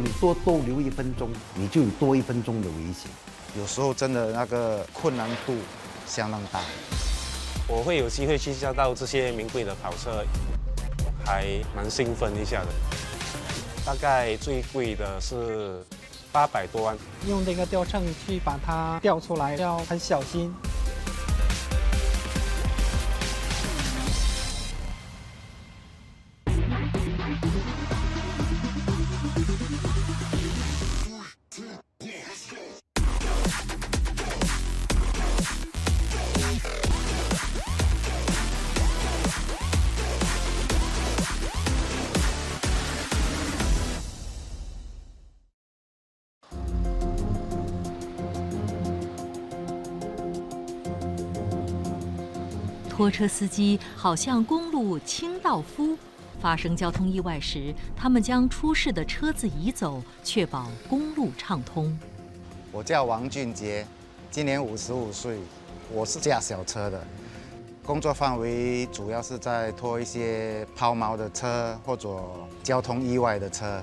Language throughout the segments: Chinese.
你多逗留1分钟，你就有多1分钟的危险。有时候真的那个困难度相当大。我会有机会去驾到这些名贵的跑车，还蛮兴奋一下的。大概最贵的是800多万。用这个吊秤去把它吊出来，要很小心。拖车司机好像公路清道夫，发生交通意外时，他们将出事的车子移走，确保公路畅通。我叫王俊杰，今年55岁，我是驾小车的，工作范围主要是在拖一些抛锚的车或者交通意外的车。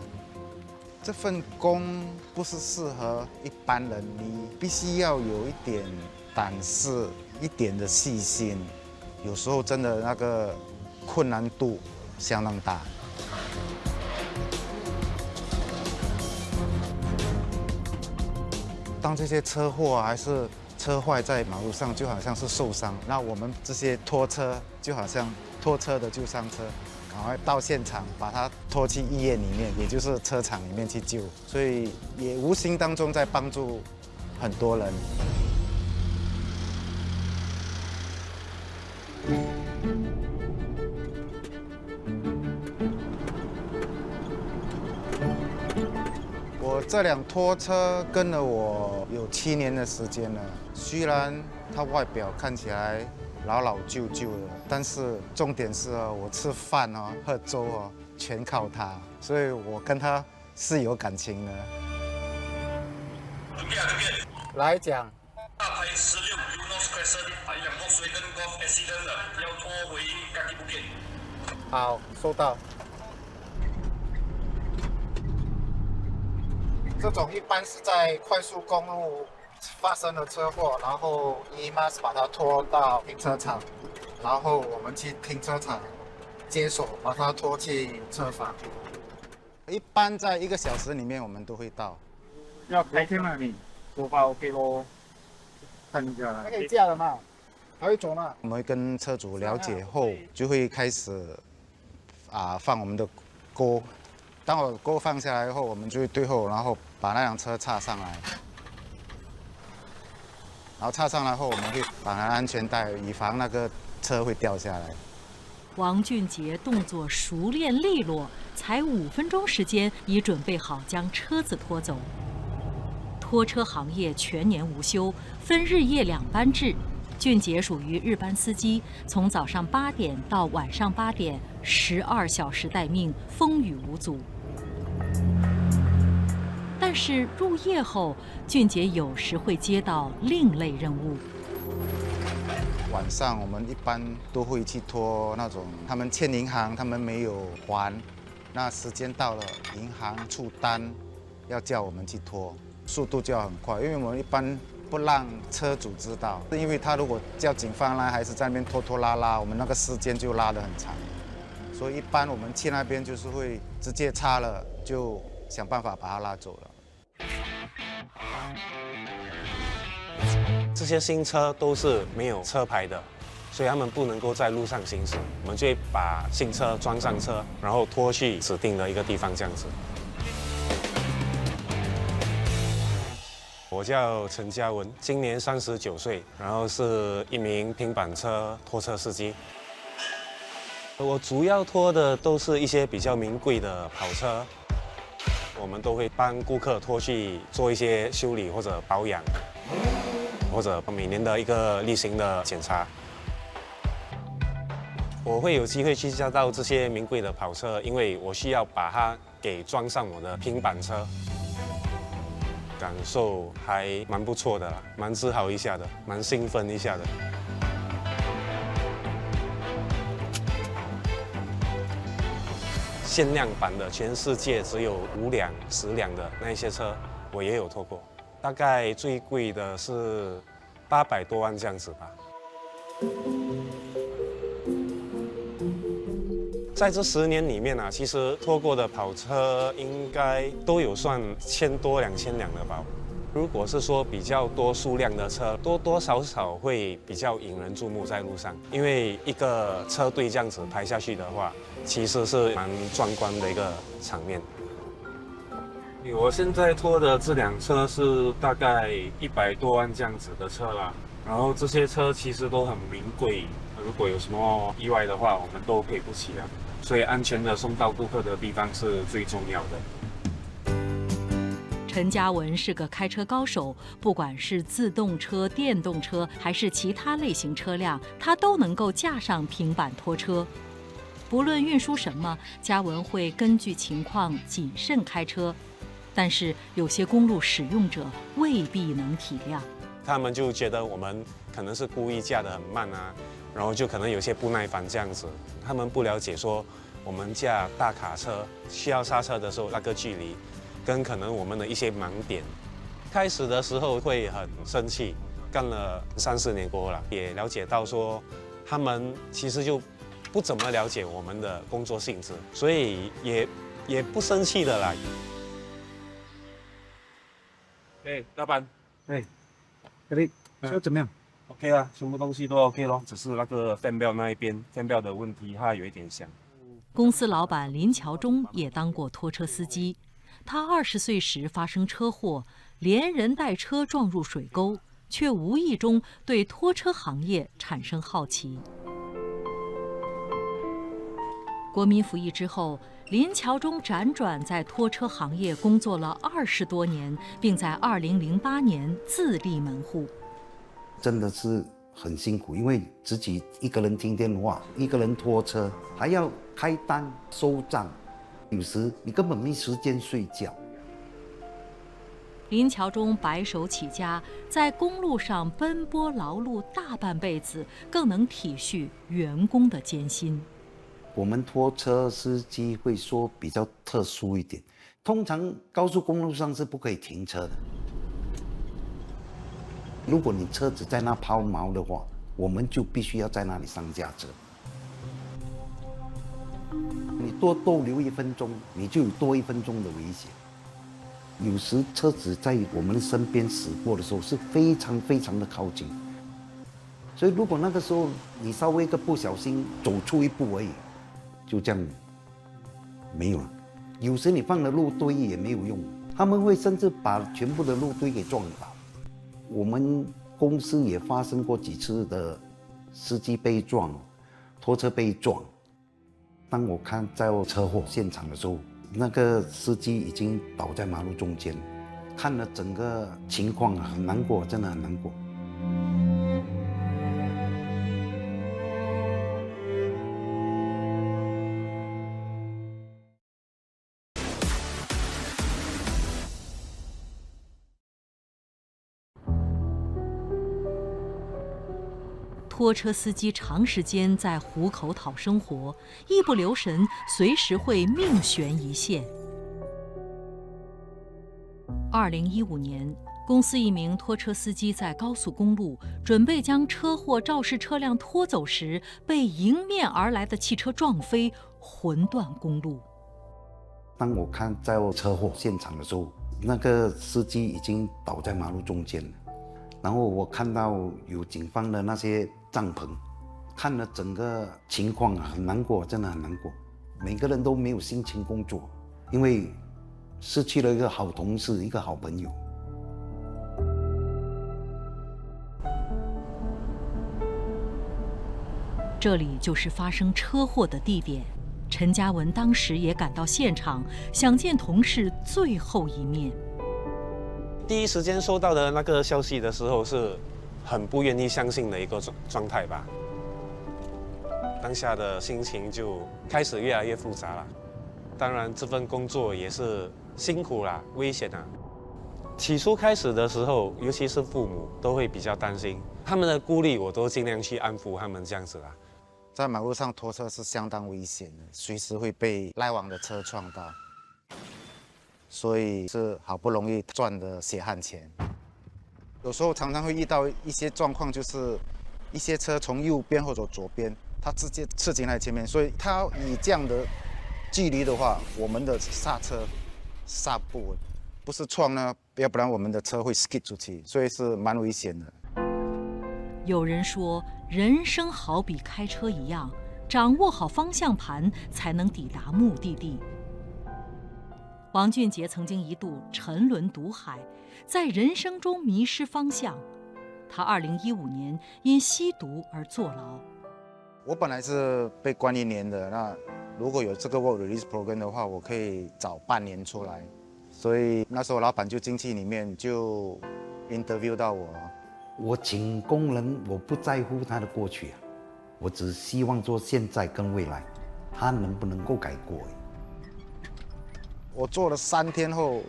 这份工不是适合一般人，你必须要有一点胆识，一点的细心。有时候真的那个困难度相当大。当这些车祸还是车坏在马路上，就好像是受伤。那我们这些拖车就好像拖车的就上车，赶快到现场把它拖去医院里面，也就是车厂里面去救。所以也无形当中在帮助很多人。我这辆拖车跟了我有7年的时间了，虽然它外表看起来老老旧旧的，但是重点是我吃饭喝粥全靠它，所以我跟它是有感情的。来讲。大牌16 Eunos Crescent 一辆 Volkswagen Golf Accident 的，要拖回甘地布建。好，收到。这种一般是在快速公路发生了车祸，然后EMAS把它拖到停车场，然后我们去停车场接手，把它拖去车房。一般在1个小时里面我们都会到。要开天吗你？做法 OK 咯。看一下，还可以架的嘛，还会走嘛。我们会跟车主了解后，就会开始放我们的钩。当我钩放下来后，我们就会对后，然后把那辆车插上来。然后插上来后，我们会绑上安全带，以防那个车会掉下来。王俊杰动作熟练利落，才5分钟时间已准备好将车子拖走。拖车行业全年无休，分日夜2班制。俊杰属于日班司机，从早上8点到晚上8点，12小时待命，风雨无阻。但是入夜后，俊杰有时会接到另类任务。晚上我们一般都会去拖那种他们欠银行，他们没有还，那时间到了，银行出单要叫我们去拖，速度就要很快，因为我们一般不让车主知道，因为他如果叫警方来，还是在那边拖拖拉拉，我们那个时间就拉得很长。所以一般我们去那边就是会直接插了，就想办法把它拉走了。这些新车都是没有车牌的，所以他们不能够在路上行驶。我们就会把新车装上车，然后拖去指定的一个地方，这样子。我叫陈嘉文，今年39岁，然后是一名平板车拖车司机。我主要拖的都是一些比较名贵的跑车，我们都会帮顾客拖去做一些修理或者保养，或者每年的一个例行的检查。我会有机会去驾到这些名贵的跑车，因为我需要把它给装上我的平板车。感受还蛮不错的啦，蛮自豪一下的，蛮兴奋一下的。限量版的，全世界只有5辆、10辆的那一些车，我也有拖过。大概最贵的是800多万这样子吧。在这10年里面啊，其实拖过的跑车应该都有算1000多、2000辆了吧。如果是说比较多数量的车，多多少少会比较引人注目在路上，因为一个车队这样子排下去的话，其实是蛮壮观的一个场面。我现在拖的这辆车是大概100多万这样子的车啦，然后这些车其实都很名贵，如果有什么意外的话，我们都赔不起啊，所以安全的送到顾客的地方是最重要的。陈嘉文是个开车高手，不管是自动车、电动车还是其他类型车辆，他都能够架上平板拖车。不论运输什么，嘉文会根据情况谨慎开车。但是有些公路使用者未必能体谅，他们就觉得我们可能是故意驾得很慢啊，然后就可能有些不耐烦这样子。他们不了解说我们驾大卡车需要刹车的时候那个距离，跟可能我们的一些盲点。开始的时候会很生气，干了3、4年过后了，也了解到说他们其实就不怎么了解我们的工作性质，所以也不生气的啦。老板，这里车怎么样 ？OK 啦，全部东西都 OK 咯，只是那个 fan belt 那一边 fan belt 的问题，它有一点响。公司老板林桥忠也当过拖车司机，他20岁时发生车祸，连人带车撞入水沟，却无意中对拖车行业产生好奇。国民服役之后，林桥忠辗转在拖车行业工作了20多年，并在2008年自立门户。真的是很辛苦，因为自己一个人听电话，一个人拖车，还要开单收账，有时你根本没时间睡觉。林桥忠白手起家，在公路上奔波劳碌大半辈子，更能体恤员工的艰辛。我们拖车司机会说比较特殊一点，通常高速公路上是不可以停车的。如果你车子在那抛锚的话，我们就必须要在那里上架车。你多逗留1分钟，你就有多1分钟的危险。有时车子在我们身边驶过的时候是非常非常的靠近，所以如果那个时候你稍微一个不小心走出一步而已，就这样没有了。有时你放了路堆也没有用，他们会甚至把全部的路堆给撞倒。我们公司也发生过几次的司机被撞，拖车被撞。当我看在车祸现场的时候，那个司机已经倒在马路中间，看了整个情况很难过，真的很难过。拖车司机长时间在虎口讨生活，一不留神，随时会命悬一线。2015年，公司一名拖车司机在高速公路准备将车祸肇事车辆拖走时，被迎面而来的汽车撞飞，魂断公路。当我看在车祸现场的时候，那个司机已经倒在马路中间了。然后我看到有警方的那些帐篷，看了整个情况很难过，真的很难过。每个人都没有心情工作，因为失去了一个好同事，一个好朋友。这里就是发生车祸的地点。陈嘉文当时也赶到现场，想见同事最后一面。第一时间收到的那个消息的时候，是很不愿意相信的一个状态吧。当下的心情就开始越来越复杂了。当然，这份工作也是辛苦啦，危险啊。起初开始的时候，尤其是父母都会比较担心，他们的顾虑我都尽量去安抚他们这样子啦。在马路上拖车是相当危险的，随时会被来往的车撞到，所以是好不容易赚的血汗钱。有时候常常会遇到一些状况，就是一些车从右边或者左边，它直接刺进来前面，所以它以这样的距离的话，我们的刹车刹不稳，不是撞呢，要不然我们的车会 skid 出去，所以是蛮危险的。有人说，人生好比开车一样，掌握好方向盘才能抵达目的地。王俊杰曾经一度沉沦毒海，在人生中迷失方向。他2015年因吸毒而坐牢。我本来是被关1年的，那如果有这个 work release program 的话，我可以早半年出来。所以那时候老板就进去里面就 interview 到我。我请工人，我不在乎他的过去啊，我只希望做现在跟未来，他能不能够改过而已。我做了3天后，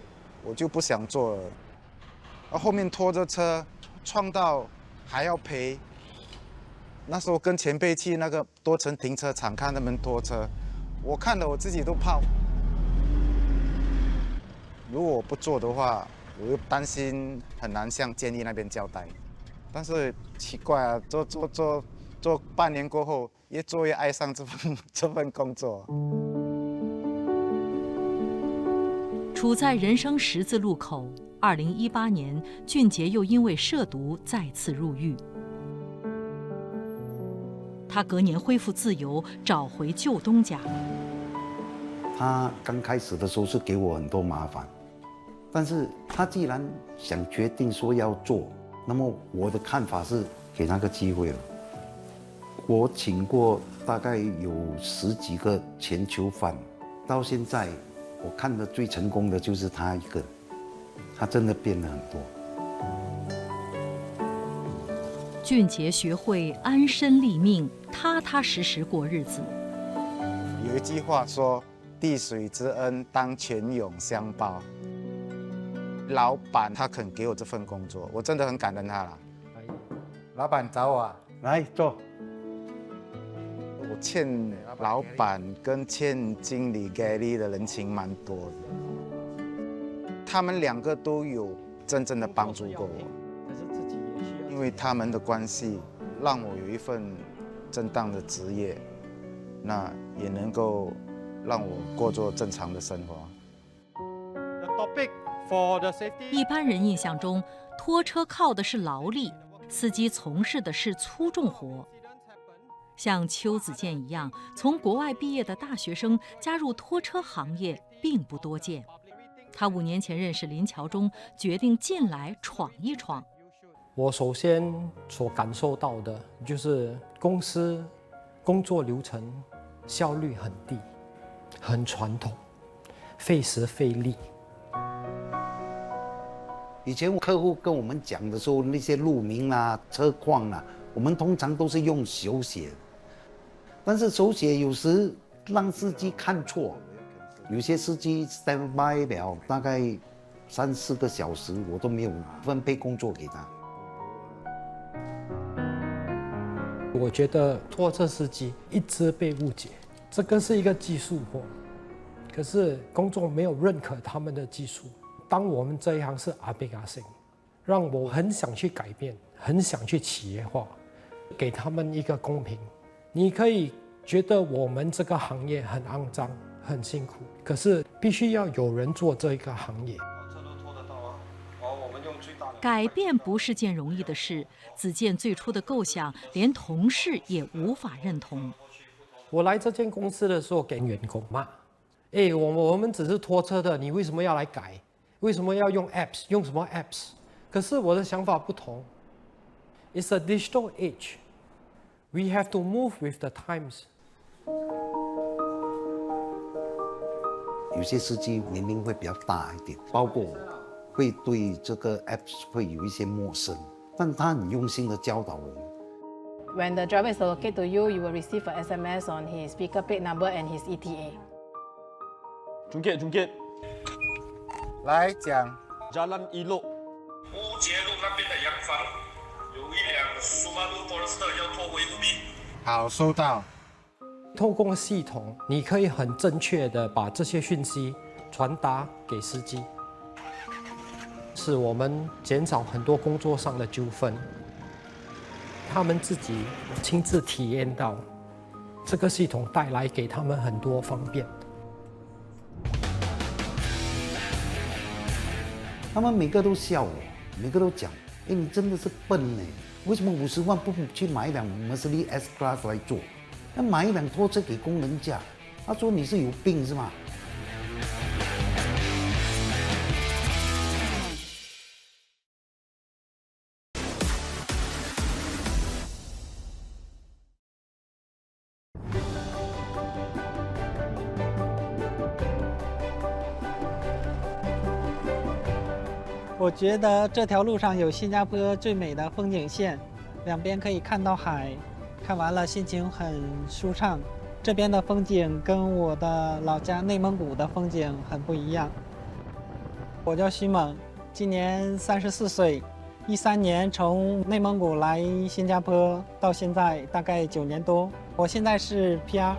我就不想做了。后面拖着车撞到还要赔。那时候跟前辈去那个多层停车场看他们拖车，我看了我自己都怕。如果我不做的话，我又担心很难向监狱那边交代。但是奇怪啊，做半年过后，越做越爱上这份工作。处在人生十字路口，2018年，俊杰又因为涉毒再次入狱。他隔年恢复自由，找回旧东家。他刚开始的时候是给我很多麻烦，但是他既然想决定说要做，那么我的看法是给他个机会了。我请过大概有10几个前囚犯，到现在我看的最成功的就是他一个，他真的变了很多。俊杰学会安身立命，踏踏实实过日子。有一句话说：“滴水之恩，当泉涌相报。”老板他肯给我这份工作，我真的很感恩他了。老板找我啊，来坐。我欠老板跟欠经理 Gary 的人情蛮多的，他们2个都有真正的帮助过我。因为他们的关系，让我有一份正当的职业，那也能够让我过着正常的生活。一般人印象中，拖车靠的是劳力，司机从事的是粗重活。像邱子健一样从国外毕业的大学生加入拖车行业并不多见。他5年前认识林乔中，决定进来闯一闯。我首先所感受到的就是公司工作流程效率很低，很传统，费时费力。以前客户跟我们讲的时候，那些路名啊、车况啊，我们通常都是用手写，但是手写有时让司机看错，有些司机 stand by 了大概3、4个小时，我都没有分配工作给他。我觉得拖车司机一直被误解，这个是一个技术活，可是公众没有认可他们的技术。当我们这一行是阿贝阿星，让我很想去改变，很想去企业化，给他们一个公平。你可以觉得我们这个行业很肮脏、很辛苦，可是必须要有人做这个行业。改变不是件容易的事，子健最初的构想，连同事也无法认同。我来这间公司的时候，给员工骂：“我们只是拖车的，你为什么要来改？为什么要用 apps？ 用什么 apps？” 可是我的想法不同。It's a digital age. We have to move with the times. 有些司机年龄会比较大一点，包括我，会对这个 apps 会有一些陌生，但他很用心的教导我们。When the driver is allocated to you, you will receive an SMS on his speaker plate number and his ETA. Jungkit. 来讲 Jalan Elok. 乌节路那边的洋房有一辆 Subaru Forester 要拖回路边。好，收到。透过系统，你可以很正确的把这些讯息传达给司机，使我们减少很多工作上的纠纷。他们自己亲自体验到这个系统带来给他们很多方便。他们每个都笑我，每个都讲：“哎，你真的是笨呢！为什么50万不去买一辆 Mercedes S Class 来做？那买一辆拖车给工人驾？”他说：“你是有病是吗？”我觉得这条路上有新加坡最美的风景线，两边可以看到海，看完了心情很舒畅。这边的风景跟我的老家内蒙古的风景很不一样。我叫徐猛，今年34岁，13年从内蒙古来新加坡，到现在大概9年多。我现在是 PR。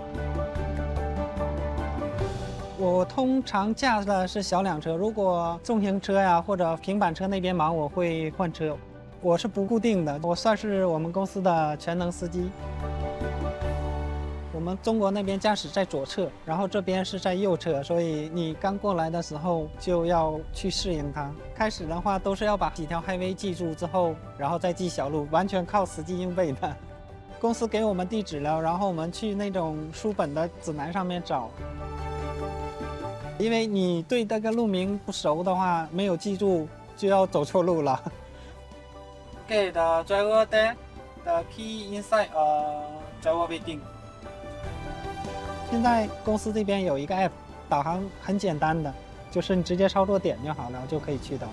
我通常驾的是小辆车，如果重型车呀或者平板车那边忙，我会换车。我是不固定的，我算是我们公司的全能司机。我们中国那边驾驶在左侧，然后这边是在右侧，所以你刚过来的时候就要去适应它。开始的话都是要把几条 highway 记住之后，然后再记小路，完全靠死记硬背的。公司给我们地址了，然后我们去那种书本的指南上面找。因为你对这个路名不熟的话，没有记住就要走错路了。Okay, the driver there, the key inside driver waiting. 现在公司这边有一个 app， 导航很简单的，就是你直接操作点就好了，就可以去到。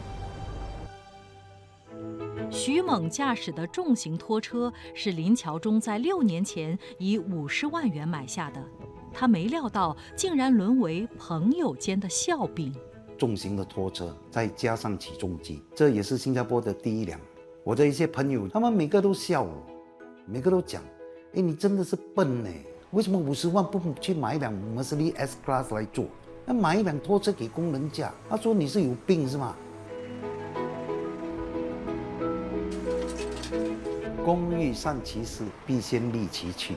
徐猛驾驶的重型拖车是林桥中在6年前以50万元买下的。他没料到，竟然沦为朋友间的笑柄。重型的拖车，再加上起重机，这也是新加坡的第一辆。我的一些朋友，他们每个都笑我，每个都讲：“哎，你真的是笨呢！为什么50万不去买一辆 Mercedes S Class 来做？那买一辆拖车给工人驾？”他说：“你是有病是吗？”工欲善其事，必先利其器。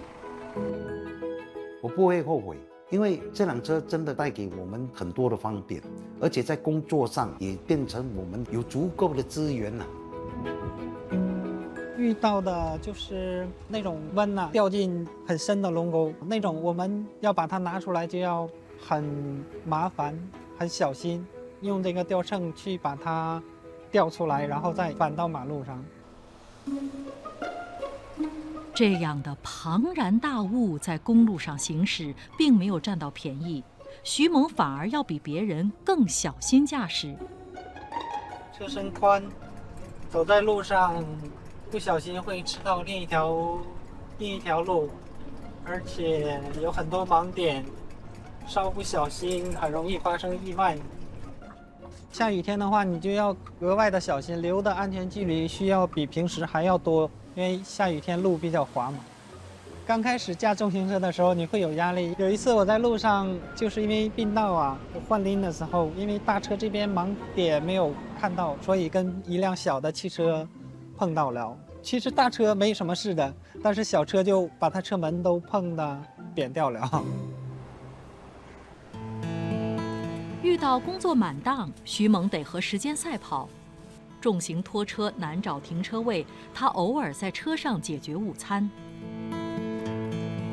我不会后悔，因为这辆车真的带给我们很多的方便，而且在工作上也变成我们有足够的资源了。遇到的就是那种弯呐，掉进很深的龙沟，那种我们要把它拿出来就要很麻烦、很小心，用这个吊秤去把它吊出来，然后再反到马路上。这样的庞然大物在公路上行驶，并没有占到便宜，徐猛反而要比别人更小心驾驶。车身宽，走在路上不小心会吃到另一条路，而且有很多盲点，稍不小心很容易发生意外。下雨天的话，你就要额外的小心，留的安全距离需要比平时还要多，因为下雨天路比较滑嘛。刚开始驾重型车的时候，你会有压力。有一次我在路上，就是因为并道啊，换拎的时候，因为大车这边盲点没有看到，所以跟一辆小的汽车碰到了。其实大车没什么事的，但是小车就把它车门都碰得扁掉了。遇到工作满档，徐猛得和时间赛跑。重型拖车难找停车位，他偶尔在车上解决午餐。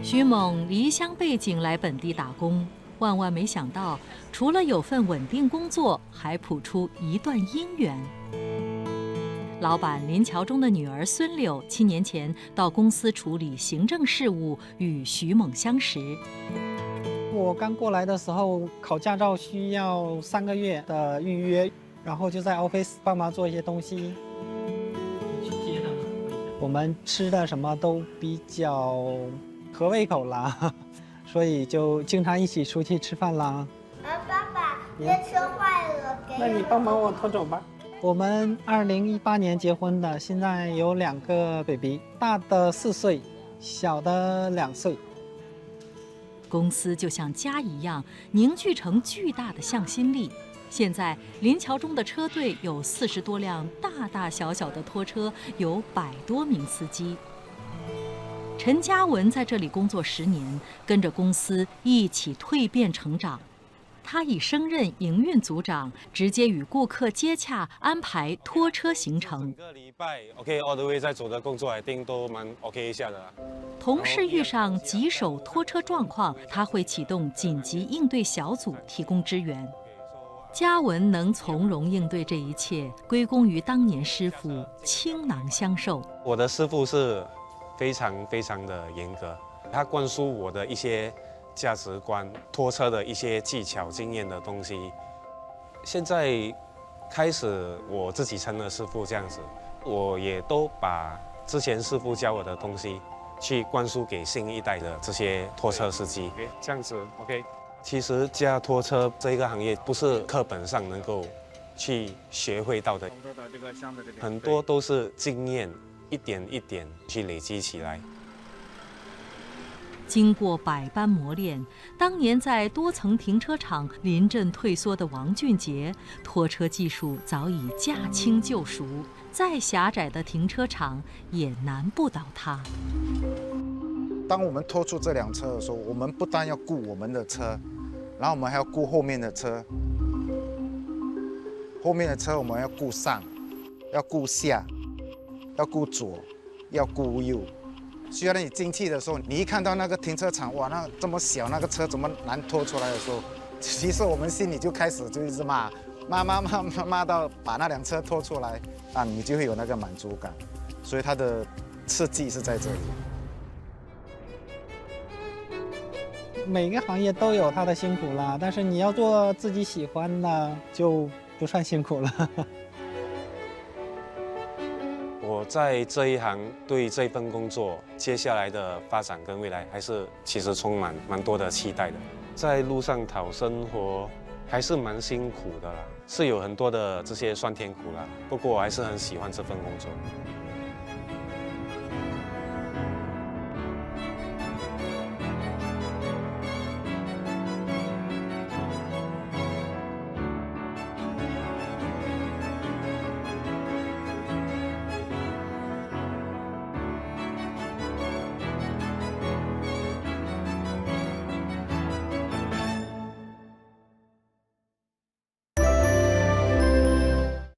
徐猛离乡背井来本地打工，万万没想到，除了有份稳定工作，还谱出一段姻缘。老板林桥中的女儿孙柳7年前到公司处理行政事务，与徐猛相识。我刚过来的时候，考驾照需要3个月的预约，然后就在 office 帮忙做一些东西。我们吃的什么都比较合胃口啦，所以就经常一起出去吃饭啦。爸爸，这车坏了，那你帮忙我拖走吧。我们2018年结婚的，现在有2个 baby， 大的4岁，小的2岁。公司就像家一样，凝聚成巨大的向心力。现在林桥中的车队有40多辆大大小小的拖车，有100多名司机。陈嘉文在这里工作10年，跟着公司一起蜕变成长。他已升任营运组长，直接与顾客接洽，安排拖车行程。整个礼拜 OK all the way 在走的工作，一定都蛮 OK 一下的。同事遇上棘手拖车状况，他会启动紧急应对小组提供支援。嘉文能从容应对这一切，归功于当年师傅倾囊相授。我的师傅是非常非常的严格，他灌输我的一些价值观、拖车的一些技巧、经验的东西。现在开始我自己成了师傅这样子，我也都把之前师傅教我的东西去灌输给新一代的这些拖车司机。这样子 OK。其实驾拖车这一个行业不是课本上能够去学会到的，很多都是经验一点一点去累积起来。经过百般磨练，当年在多层停车场临阵退缩的王俊杰，拖车技术早已驾轻就熟，再狭窄的停车场也难不倒他。当我们拖出这辆车的时候，我们不但要顾我们的车，然后我们还要顾后面的车。后面的车我们要顾上，要顾下，要顾左，要顾右。需要你进去的时候，你一看到那个停车场，哇，那这么小，那个车怎么难拖出来的时候，其实我们心里就开始就一直骂到把那辆车拖出来啊，你就会有那个满足感。所以它的刺激是在这里。每个行业都有它的辛苦啦，但是你要做自己喜欢的，就不算辛苦了。我在这一行对这份工作接下来的发展跟未来，还是其实充满蛮多的期待的。在路上讨生活还是蛮辛苦的啦，是有很多的这些酸甜苦辣，不过我还是很喜欢这份工作。